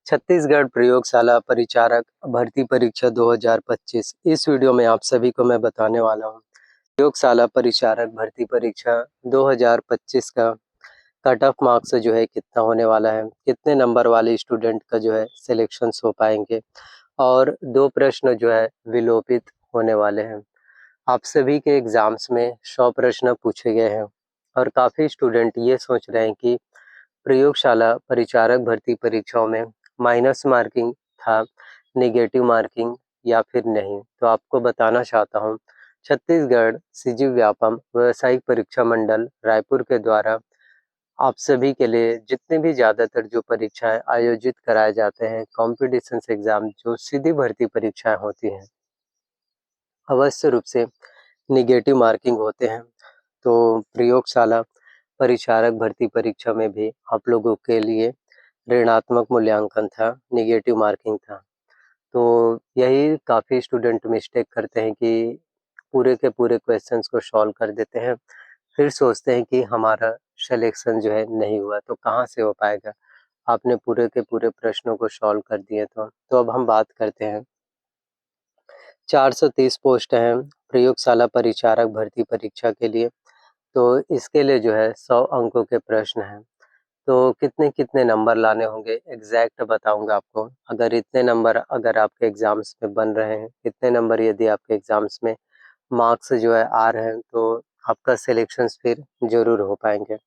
छत्तीसगढ़ प्रयोगशाला परिचारक भर्ती परीक्षा 2025। इस वीडियो में आप सभी को मैं बताने वाला हूँ प्रयोगशाला परिचारक भर्ती परीक्षा 2025 का कट ऑफ मार्क्स जो है कितना होने वाला है, कितने नंबर वाले स्टूडेंट का जो है सिलेक्शन हो पाएंगे और 2 प्रश्न जो है विलोपित होने वाले हैं। आप सभी के एग्जाम्स में 100 प्रश्न पूछे गए हैं और काफ़ी स्टूडेंट ये सोच रहे हैं कि प्रयोगशाला परिचारक भर्ती परीक्षाओं में माइनस मार्किंग था, नेगेटिव मार्किंग या फिर नहीं। तो आपको बताना चाहता हूँ, छत्तीसगढ़ सीजीव व्यापम व्यावसायिक परीक्षा मंडल रायपुर के द्वारा आप सभी के लिए जितने भी ज़्यादातर जो परीक्षाएं आयोजित कराए जाते हैं, कॉम्पिटिशन एग्जाम जो सीधी भर्ती परीक्षाएं होती हैं, अवश्य रूप से नेगेटिव मार्किंग होते हैं। तो प्रयोगशाला परिचारक भर्ती परीक्षा में भी आप लोगों के लिए ऋणात्मक मूल्यांकन था, नेगेटिव मार्किंग था। तो यही काफ़ी स्टूडेंट मिस्टेक करते हैं कि पूरे के पूरे क्वेश्चंस को सॉल्व कर देते हैं, फिर सोचते हैं कि हमारा सिलेक्शन जो है नहीं हुआ, तो कहाँ से हो पाएगा। आपने पूरे के पूरे प्रश्नों को सॉल्व कर दिए। तो अब हम बात करते हैं 430 पोस्ट हैं प्रयोगशाला परिचारक भर्ती परीक्षा के लिए। तो इसके लिए जो है 100 अंकों के प्रश्न हैं। तो कितने नंबर लाने होंगे एग्जैक्ट बताऊंगा आपको। अगर इतने नंबर अगर आपके एग्जाम्स में बन रहे हैं, इतने नंबर यदि आपके एग्जाम्स में मार्क्स जो है आ रहे हैं, तो आपका सिलेक्शन फिर जरूर हो पाएंगे।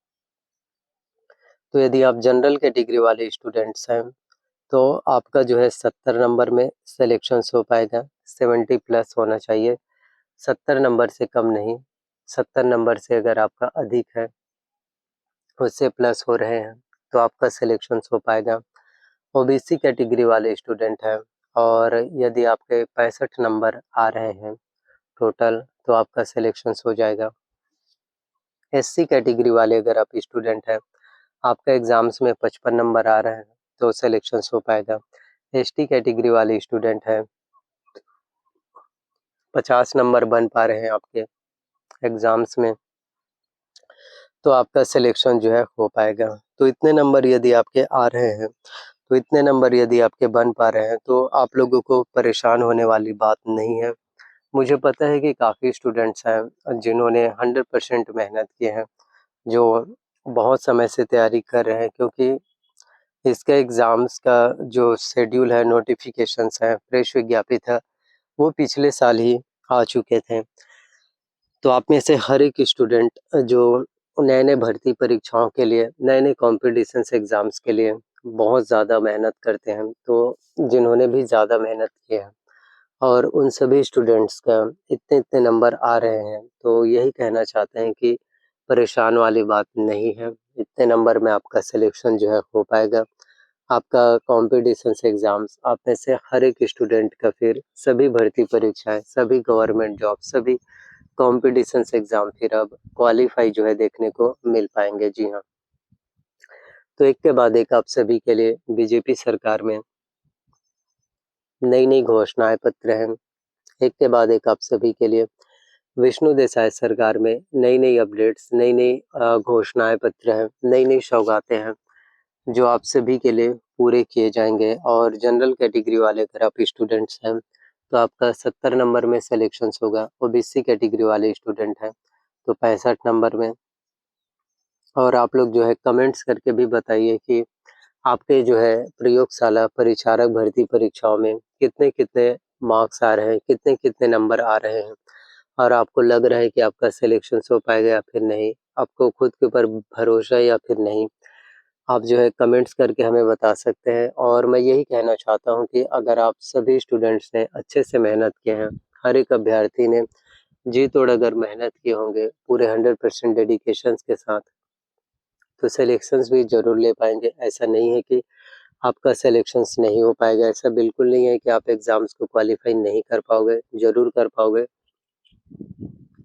तो यदि आप जनरल कैटेगरी वाले स्टूडेंट्स हैं तो आपका जो है 70 नंबर में सिलेक्शन हो पाएगा। 70 प्लस होना चाहिए, 70 नंबर से कम नहीं। 70 नंबर से अगर आपका अधिक है, उससे प्लस हो रहे हैं, तो आपका सिलेक्शन हो पाएगा। ओबीसी कैटेगरी वाले स्टूडेंट हैं और यदि आपके 65 नंबर आ रहे हैं टोटल, तो आपका सिलेक्शन हो जाएगा। एससी कैटेगरी वाले अगर आप स्टूडेंट हैं, आपका एग्जाम्स में 55 नंबर आ रहे हैं, तो सिलेक्शन हो पाएगा। एसटी कैटेगरी वाले स्टूडेंट हैं, 50 नंबर बन पा रहे हैं आपके एग्जाम्स में, तो आपका सिलेक्शन जो है हो पाएगा। तो इतने नंबर यदि आपके आ रहे हैं, तो इतने नंबर यदि आपके बन पा रहे हैं, तो आप लोगों को परेशान होने वाली बात नहीं है। मुझे पता है कि काफ़ी स्टूडेंट्स हैं जिन्होंने 100% मेहनत की है, जो बहुत समय से तैयारी कर रहे हैं, क्योंकि इसके एग्ज़ाम्स का जो शेड्यूल है, नोटिफिकेशंस हैं, प्रेस विज्ञापित है, वो पिछले साल ही आ चुके थे। तो आप में से हर एक स्टूडेंट जो नए-नए भर्ती परीक्षाओं के लिए, नए-नए कॉम्पिटिशन्स एग्ज़ाम्स के लिए बहुत ज़्यादा मेहनत करते हैं, तो जिन्होंने भी ज़्यादा मेहनत की है और उन सभी स्टूडेंट्स का इतने-इतने नंबर आ रहे हैं, तो यही कहना चाहते हैं कि परेशान वाली बात नहीं है। इतने नंबर में आपका सिलेक्शन जो है हो पाएगा। आपका कॉम्पिटिशन्स एग्ज़ाम्स आप में से हर एक स्टूडेंट का फिर सभी भर्ती परीक्षाएँ, सभी गवर्नमेंट जॉब, सभी कॉम्पिटिशन्स एग्ज़ाम फिर अब क्वालीफाई जो है देखने को मिल पाएँगे। जी हाँ। तो एक के बाद एक आप सभी के लिए बीजेपी सरकार में नई-नई घोषणाएँ पत्र हैं। एक के बाद एक आप सभी के लिए विष्णु देसाई सरकार में नई-नई अपडेट्स, नई-नई घोषणाएँ पत्र हैं, नई-नई सौगातें हैं, जो आप सभी के लिए पूरे किए जाएँगे। और जनरल कैटेगरी वाले अगर आप स्टूडेंट्स हैं, तो आपका 70 नंबर में सिलेक्शन होगा। ओबीसी कैटेगरी वाले स्टूडेंट हैं, तो 65 नंबर में। और आप लोग जो है कमेंट्स करके भी बताइए कि आपके जो है प्रयोगशाला परिचारक भर्ती परीक्षाओं में कितने-कितने मार्क्स आ रहे हैं, कितने-कितने नंबर आ रहे हैं और आपको लग रहा है कि आपका सिलेक्शन हो पाएगा या फिर नहीं। आपको खुद के ऊपर भरोसा है या फिर नहीं। आप जो है कमेंट्स करके हमें बता सकते हैं। और मैं यही कहना चाहता हूँ कि अगर आप सभी स्टूडेंट्स ने अच्छे से मेहनत किए हैं, हर एक अभ्यर्थी ने जी तोड़ अगर मेहनत किए होंगे पूरे 100% डेडिकेशंस के साथ, तो सिलेक्शंस भी ज़रूर ले पाएँगे। ऐसा नहीं है कि आपका सिलेक्शंस नहीं हो पाएगा, ऐसा बिल्कुल नहीं है कि आप एग्ज़ाम्स को क्वालीफाई नहीं कर पाओगे, ज़रूर कर पाओगे।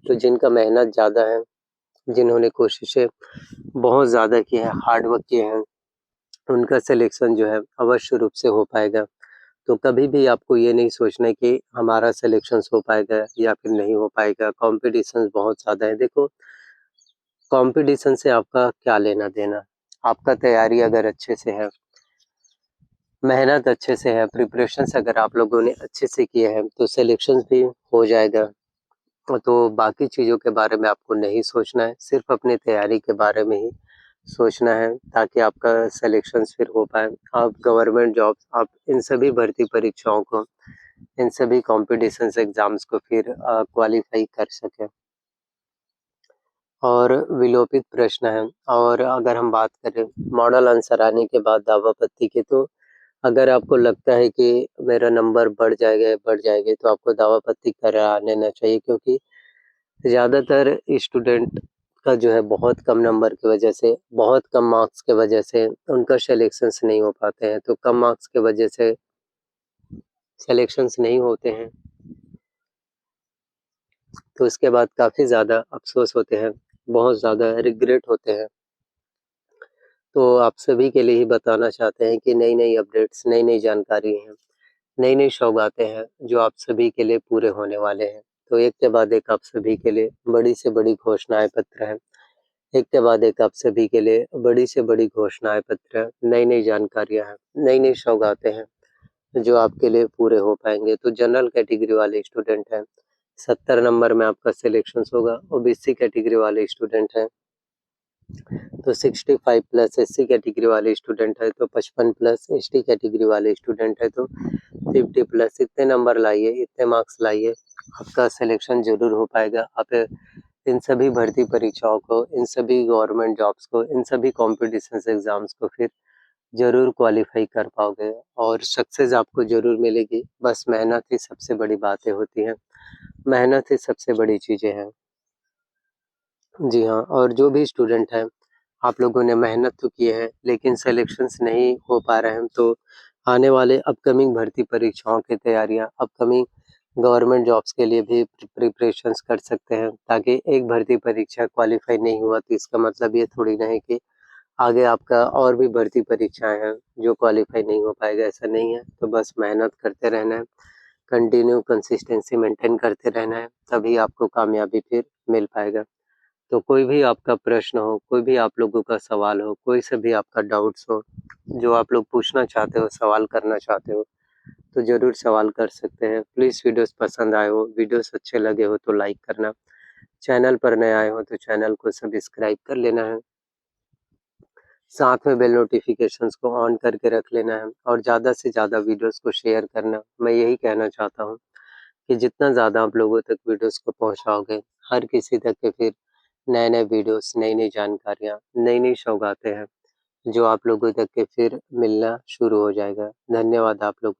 तो जिनका मेहनत ज़्यादा है, जिन्होंने कोशिशें बहुत ज़्यादा की हैं, हार्ड वर्क किए हैं, उनका सिलेक्शन जो है अवश्य रूप से हो पाएगा। तो कभी भी आपको ये नहीं सोचना है कि हमारा सिलेक्शंस हो पाएगा या फिर नहीं हो पाएगा, कॉम्पिटिशन्स बहुत ज़्यादा है। देखो, कॉम्पिटिशन से आपका क्या लेना-देना? आपका तैयारी अगर अच्छे से है, मेहनत अच्छे से है, प्रिपरेशंस अगर आप लोगों ने अच्छे से किए हैं तो सिलेक्शंस भी हो जाएगा। तो बाकी चीज़ों के बारे में आपको नहीं सोचना है, सिर्फ़ अपनी तैयारी के बारे में ही सोचना है ताकि आपका सिलेक्शंस फिर हो पाए। आप गवर्नमेंट जॉब्स, आप इन सभी भर्ती परीक्षाओं को, इन सभी कॉम्पिटिशन्स एग्ज़ाम्स को फिर क्वालीफाई कर सकें। और विलोपित प्रश्न है, और अगर हम बात करें मॉडल आंसर आने के बाद दावापत्ती के, तो अगर आपको लगता है कि मेरा नंबर बढ़ जाएगा तो आपको दावापत्ती करा लेना चाहिए, क्योंकि ज़्यादातर स्टूडेंट का जो है बहुत कम नंबर की वजह से, बहुत कम मार्क्स की वजह से उनका सिलेक्शंस नहीं हो पाते हैं। तो कम मार्क्स की वजह से सिलेक्शंस नहीं होते हैं तो इसके बाद काफ़ी ज़्यादा अफ़सोस होते हैं, बहुत ज़्यादा रिग्रेट होते हैं। तो आप सभी के लिए ही बताना चाहते हैं कि नई-नई अपडेट्स, नई-नई जानकारी हैं, नई-नई सौगातें हैं जो आप सभी के लिए पूरे होने वाले हैं। तो एक के बाद एक आप सभी के लिए बड़ी से बड़ी घोषणाएँ पत्र हैं। एक के बाद एक आप सभी के लिए बड़ी से बड़ी घोषणाएँ पत्र हैं, नई-नई जानकारियाँ हैं, नई-नई सौगातें हैं जो आपके लिए पूरे हो पाएँगे। तो जनरल कैटेगरी वाले स्टूडेंट हैं, 70 नंबर में आपका सिलेक्शंस होगा। ओबीसी कैटेगरी वाले स्टूडेंट हैं तो 65 प्लस, एससी कैटेगरी वाले स्टूडेंट है तो 55 प्लस, एसटी कैटेगरी वाले स्टूडेंट है तो 50 प्लस। इतने नंबर लाइए, इतने मार्क्स लाइए, आपका सिलेक्शन ज़रूर हो पाएगा। आप इन सभी भर्ती परीक्षाओं को, इन सभी गवर्नमेंट जॉब्स को, इन सभी कॉम्पिटिशन्स एग्ज़ाम्स को फिर ज़रूर क्वालीफाई कर पाओगे और सक्सेस आपको ज़रूर मिलेगी। बस मेहनत ही सबसे बड़ी बातें होती हैं, मेहनत ही सबसे बड़ी चीज़ें हैं। जी हाँ, और जो भी स्टूडेंट हैं, आप लोगों ने मेहनत तो की है, लेकिन सिलेक्शंस नहीं हो पा रहे हैं, तो आने वाले अपकमिंग भर्ती परीक्षाओं की तैयारियाँ, अपकमिंग गवर्नमेंट जॉब्स के लिए भी प्रिपरेशंस कर सकते हैं, ताकि एक भर्ती परीक्षा क्वालीफाई नहीं हुआ तो इसका मतलब ये थोड़ी ना है कि आगे आपका और भी भर्ती परीक्षाएँ हैं, जो क्वालीफाई नहीं हो पाएगा, ऐसा नहीं है। तो बस मेहनत करते रहना है, कंटिन्यू कंसिस्टेंसी मेंटेन करते रहना है, तभी आपको कामयाबी फिर मिल पाएगा। तो कोई भी आपका प्रश्न हो, कोई भी आप लोगों का सवाल हो, कोई से भी आपका डाउट्स हो, जो आप लोग पूछना चाहते हो, सवाल करना चाहते हो, तो ज़रूर सवाल कर सकते हैं। प्लीज़ वीडियोस पसंद आए हो, वीडियोस अच्छे लगे हो तो लाइक करना, चैनल पर नए आए हो तो चैनल को सब्सक्राइब कर लेना है। साथ में बेल नोटिफिकेशंस को ऑन करके रख लेना है और ज़्यादा से ज़्यादा वीडियोस को शेयर करना। मैं यही कहना चाहता हूँ कि जितना ज़्यादा आप लोगों तक वीडियोस को पहुँचाओगे, हर किसी तक के फिर नए-नए वीडियोस, नई-नई जानकारियाँ, नई-नई सौगातें हैं, जो आप लोगों तक के फिर मिलना शुरू हो जाएगा। धन्यवाद आप लोग